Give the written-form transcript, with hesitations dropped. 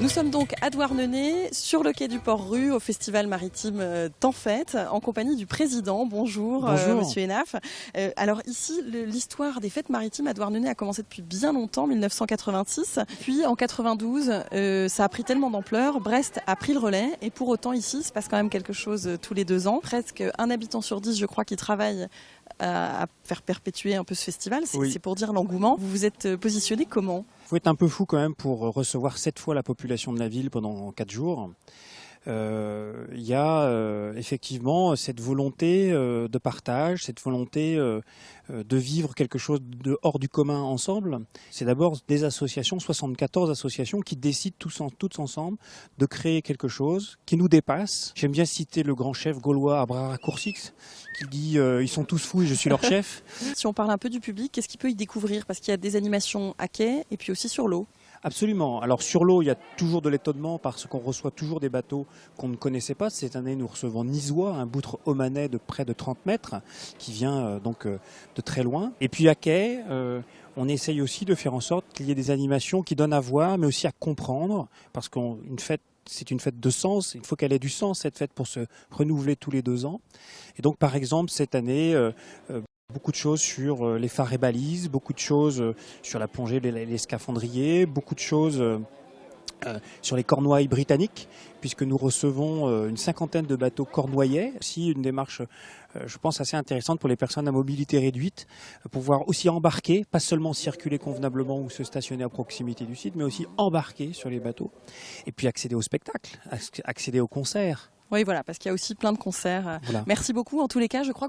Nous sommes donc à Douarnenez, sur le quai du Port-Rue, au Festival maritime Tempête, en compagnie du président. Bonjour, Monsieur Hénaff. Alors ici, l'histoire des fêtes maritimes à Douarnenez a commencé depuis bien longtemps, 1986. Puis en 92, ça a pris tellement d'ampleur, Brest a pris le relais. Et pour autant, ici, il se passe quand même quelque chose tous les 2 ans. Presque un habitant sur 10, je crois, qui travaille à faire perpétuer un peu ce festival. C'est pour dire l'engouement. Vous vous êtes positionné comment ? Il faut être un peu fou quand même pour recevoir 7 fois la population de la ville pendant 4 jours. Il y a effectivement cette volonté de partage, cette volonté de vivre quelque chose de hors du commun ensemble. C'est d'abord des associations, 74 associations qui décident toutes ensemble de créer quelque chose qui nous dépasse. J'aime bien citer le grand chef gaulois Abrara Coursix qui dit ils sont tous fous et je suis leur chef. Si on parle un peu du public, qu'est-ce qu'il peut y découvrir ? Parce qu'il y a des animations à quai et puis aussi sur l'eau. Absolument. Alors sur l'eau, il y a toujours de l'étonnement parce qu'on reçoit toujours des bateaux qu'on ne connaissait pas. Cette année, nous recevons Nisois, un boutre omanais de près de 30 mètres qui vient donc de très loin. Et puis à quai, on essaye aussi de faire en sorte qu'il y ait des animations qui donnent à voir, mais aussi à comprendre, parce qu'une fête, c'est une fête de sens. Il faut qu'elle ait du sens, cette fête, pour se renouveler tous les 2 ans. Et donc, par exemple, cette année, beaucoup de choses sur les phares et balises, beaucoup de choses sur la plongée, les scaphandriers, beaucoup de choses sur les cornouailles britanniques, puisque nous recevons une 50aine de bateaux cornouaillais. Aussi une démarche, je pense, assez intéressante pour les personnes à mobilité réduite, pour pouvoir aussi embarquer, pas seulement circuler convenablement ou se stationner à proximité du site, mais aussi embarquer sur les bateaux. Et puis accéder au spectacle, accéder aux concerts. Oui, voilà, parce qu'il y a aussi plein de concerts. Voilà. Merci beaucoup. En tous les cas, je crois que